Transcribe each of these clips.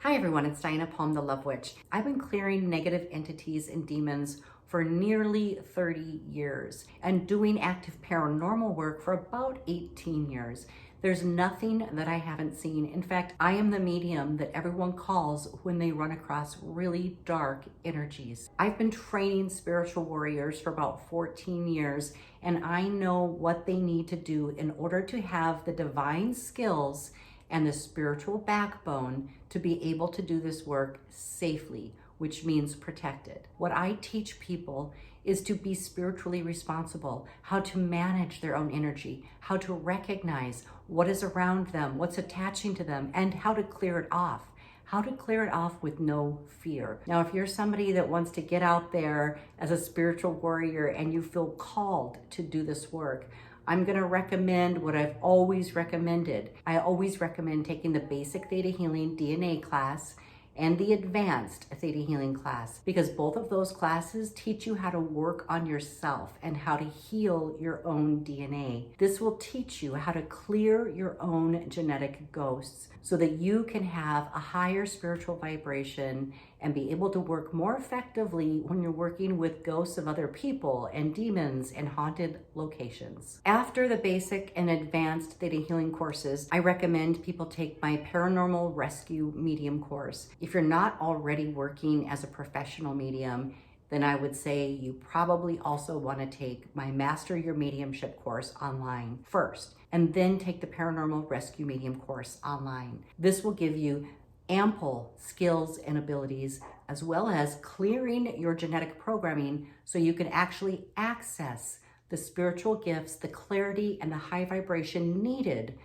Hi everyone, it's Diana Palm, the Love Witch. I've been clearing negative entities and demons for nearly 30 years and doing active paranormal work for about 18 years. There's nothing that I haven't seen. In fact, I am the medium that everyone calls when they run across really dark energies. I've been training spiritual warriors for about 14 years, and I know what they need to do in order to have the divine skills and the spiritual backbone to be able to do this work safely, which means protected. What I teach people is to be spiritually responsible, how to manage their own energy, how to recognize what is around them, what's attaching to them, and how to clear it off. How to clear it off with no fear. Now, if you're somebody that wants to get out there as a spiritual warrior and you feel called to do this work, I'm going to recommend what I've always recommended. I always recommend taking the basic theta healing DNA class and the advanced theta healing class, because both of those classes teach you how to work on yourself and how to heal your own DNA. This will teach you how to clear your own genetic ghosts so that you can have a higher spiritual vibration and be able to work more effectively when you're working with ghosts of other people and demons and haunted locations. After the basic and advanced theta healing courses, I recommend people take my paranormal rescue medium course. If you're not already working as a professional medium, then I would say you probably also want to take my Master Your Mediumship course online first, and then take the Paranormal Rescue Medium course online. This will give you ample skills and abilities, as well as clearing your genetic programming so you can actually access the spiritual gifts, the clarity, and the high vibration needed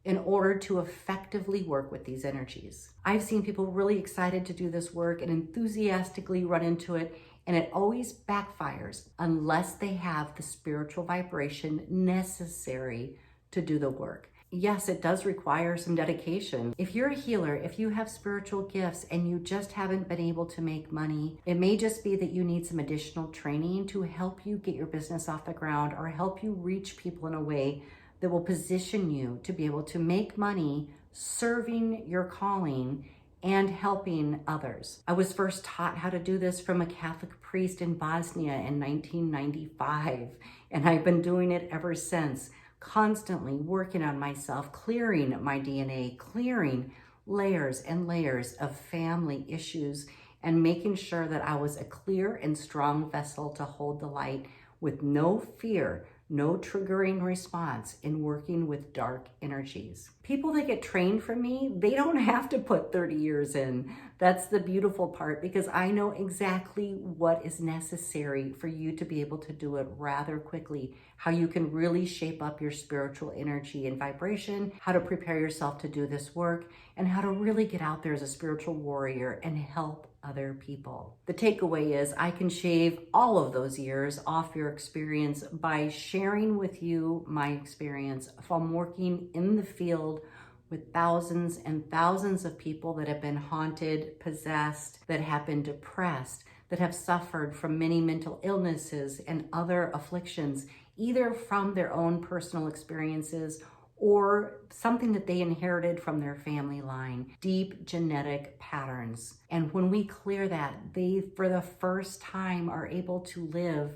in order to effectively work with these energies. I've seen people really excited to do this work and enthusiastically run into it, and it always backfires unless they have the spiritual vibration necessary to do the work. Yes, it does require some dedication. If you're a healer, if you have spiritual gifts and you just haven't been able to make money, it may just be that you need some additional training to help you get your business off the ground or help you reach people in a way that will position you to be able to make money serving your calling and helping others. I was first taught how to do this from a Catholic priest in Bosnia in 1995, and I've been doing it ever since, constantly working on myself, clearing my DNA, clearing layers and layers of family issues, and making sure that I was a clear and strong vessel to hold the light with no fear, no triggering response in working with dark energies. People that get trained from me, they don't have to put 30 years in. That's the beautiful part, because I know exactly what is necessary for you to be able to do it rather quickly, how you can really shape up your spiritual energy and vibration, how to prepare yourself to do this work, and how to really get out there as a spiritual warrior and help other people. The takeaway is I can shave all of those years off your experience by sharing with you my experience from working in the field with thousands and thousands of people that have been haunted, possessed, that have been depressed, that have suffered from many mental illnesses and other afflictions, either from their own personal experiences or something that they inherited from their family line, deep genetic patterns. And when we clear that, they, for the first time, are able to live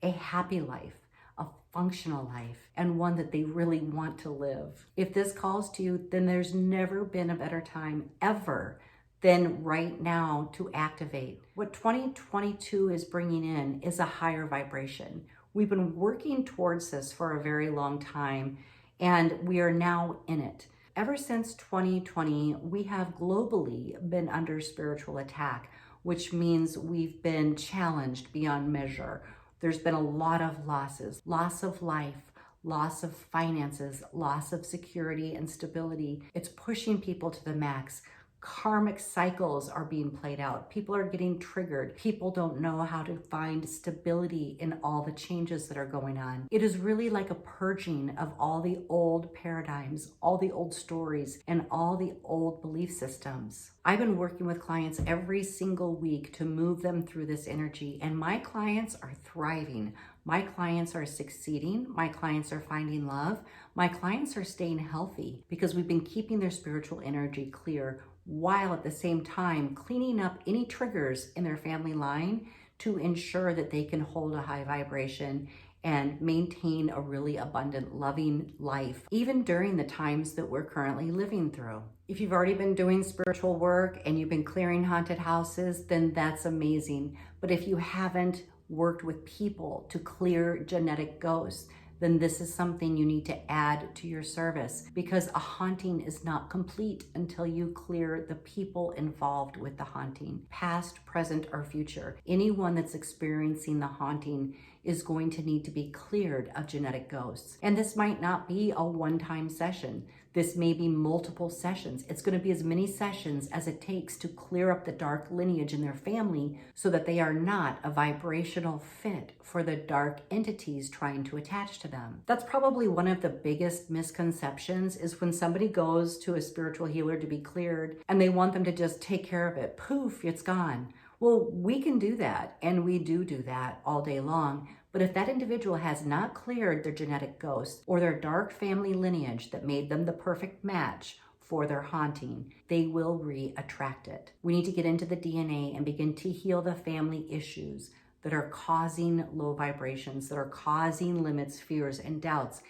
a happy life, a functional life, and one that they really want to live. If this calls to you, then there's never been a better time ever than right now to activate. What 2022 is bringing in is a higher vibration. We've been working towards this for a very long time, and we are now in it. Ever since 2020, we have globally been under spiritual attack, which means we've been challenged beyond measure. There's been a lot of losses, loss of life, loss of finances, loss of security and stability. It's pushing people to the max. Karmic cycles are being played out. People are getting triggered. People don't know how to find stability in all the changes that are going on. It is really like a purging of all the old paradigms, all the old stories, and all the old belief systems. I've been working with clients every single week to move them through this energy, and my clients are thriving. My clients are succeeding. My clients are finding love. My clients are staying healthy because we've been keeping their spiritual energy clear while at the same time cleaning up any triggers in their family line to ensure that they can hold a high vibration and maintain a really abundant, loving life, even during the times that we're currently living through. If you've already been doing spiritual work and you've been clearing haunted houses, then that's amazing. But if you haven't worked with people to clear genetic ghosts, then this is something you need to add to your service, because a haunting is not complete until you clear the people involved with the haunting, past, present, or future. Anyone that's experiencing the haunting is going to need to be cleared of genetic ghosts. And this might not be a one-time session. This may be multiple sessions. It's going to be as many sessions as it takes to clear up the dark lineage in their family so that they are not a vibrational fit for the dark entities trying to attach to them. That's probably one of the biggest misconceptions, is when somebody goes to a spiritual healer to be cleared and they want them to just take care of it. Poof, it's gone. Well, we can do that, and we do that all day long. But if that individual has not cleared their genetic ghost or their dark family lineage that made them the perfect match for their haunting, they will re-attract it. We need to get into the DNA and begin to heal the family issues that are causing low vibrations, that are causing limits, fears, and doubts,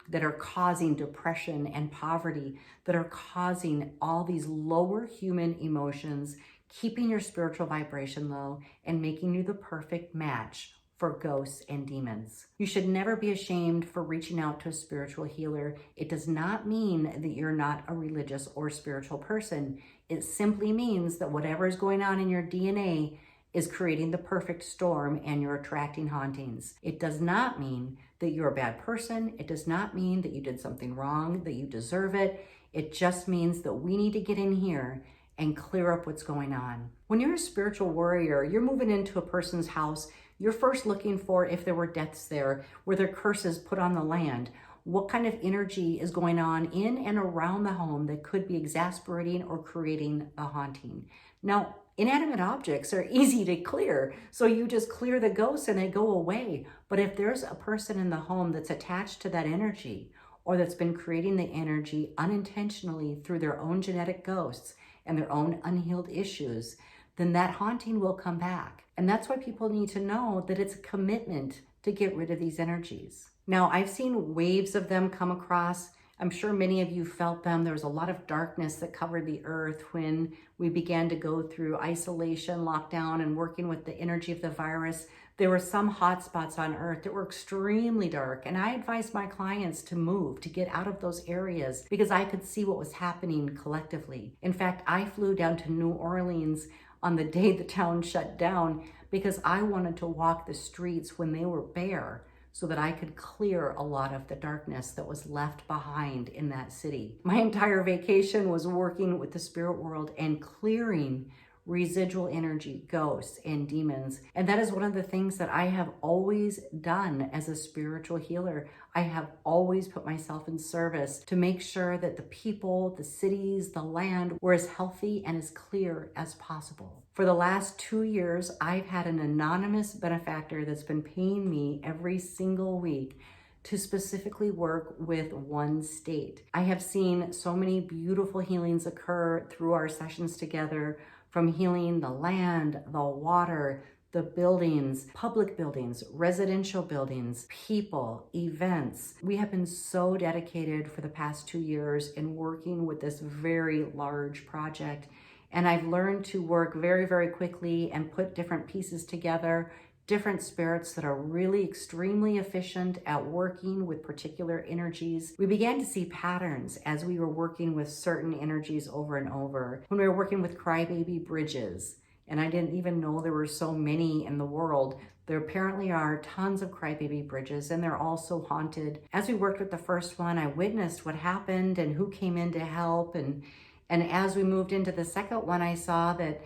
that are causing depression and poverty, that are causing all these lower human emotions, keeping your spiritual vibration low and making you the perfect match for ghosts and demons. You should never be ashamed for reaching out to a spiritual healer. It does not mean that you're not a religious or spiritual person. It simply means that whatever is going on in your DNA is creating the perfect storm and you're attracting hauntings. It does not mean that you're a bad person. It does not mean that you did something wrong, that you deserve it. It just means that we need to get in here and clear up what's going on. When you're a spiritual warrior, you're moving into a person's house, you're first looking for if there were deaths there, were there curses put on the land, what kind of energy is going on in and around the home that could be exasperating or creating a haunting. Now, inanimate objects are easy to clear, so you just clear the ghosts and they go away. But if there's a person in the home that's attached to that energy, or that's been creating the energy unintentionally through their own genetic ghosts and their own unhealed issues, then that haunting will come back. And that's why people need to know that it's a commitment to get rid of these energies. Now, I've seen waves of them come across. I'm sure many of you felt them. There was a lot of darkness that covered the earth when we began to go through isolation, lockdown, and working with the energy of the virus. There were some hot spots on earth that were extremely dark, and I advised my clients to move, to get out of those areas, because I could see what was happening collectively. In fact, I flew down to New Orleans on the day the town shut down because I wanted to walk the streets when they were bare so that I could clear a lot of the darkness that was left behind in that city. My entire vacation was working with the spirit world and clearing residual energy, ghosts, and demons. And that is one of the things that I have always done as a spiritual healer. I have always put myself in service to make sure that the people, the cities, the land were as healthy and as clear as possible. For the last 2 years, I've had an anonymous benefactor that's been paying me every single week to specifically work with one state. I have seen so many beautiful healings occur through our sessions together, from healing the land, the water, the buildings, public buildings, residential buildings, people, events. We have been so dedicated for the past 2 years in working with this very large project. And I've learned to work very, very quickly and put different pieces together, different spirits that are really extremely efficient at working with particular energies. We began to see patterns as we were working with certain energies over and over. When we were working with crybaby bridges, and I didn't even know there were so many in the world. There apparently are tons of crybaby bridges, and they're also haunted. As we worked with the first one, I witnessed what happened and who came in to help. And as we moved into the second one, I saw that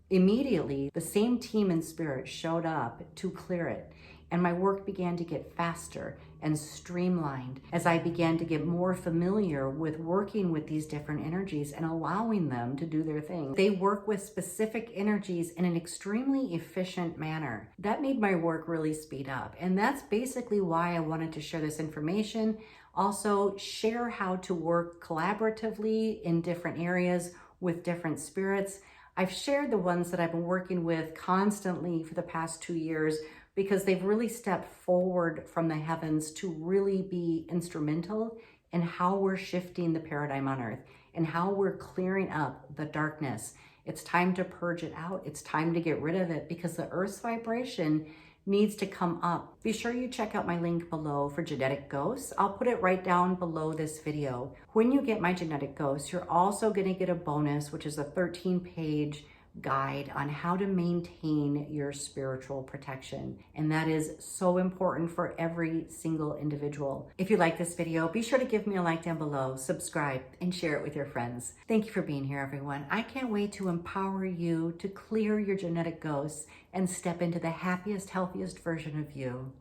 immediately, the same team in spirit showed up to clear it, and my work began to get faster and streamlined as I began to get more familiar with working with these different energies and allowing them to do their thing. They work with specific energies in an extremely efficient manner. That made my work really speed up, and that's basically why I wanted to share this information. Also, share how to work collaboratively in different areas, with different spirits. I've shared the ones that I've been working with constantly for the past 2 years because they've really stepped forward from the heavens to really be instrumental in how we're shifting the paradigm on earth and how we're clearing up the darkness. It's time to purge it out. It's time to get rid of it because the earth's vibration needs to come up. Be sure you check out my link below for genetic ghosts. I'll put it right down below this video. When you get my genetic ghosts, you're also going to get a bonus, which is a 13-page guide on how to maintain your spiritual protection. And that is so important for every single individual. If you like this video, be sure to give me a like down below, subscribe, and share it with your friends. Thank you for being here, everyone. I can't wait to empower you to clear your genetic ghosts and step into the happiest, healthiest version of you.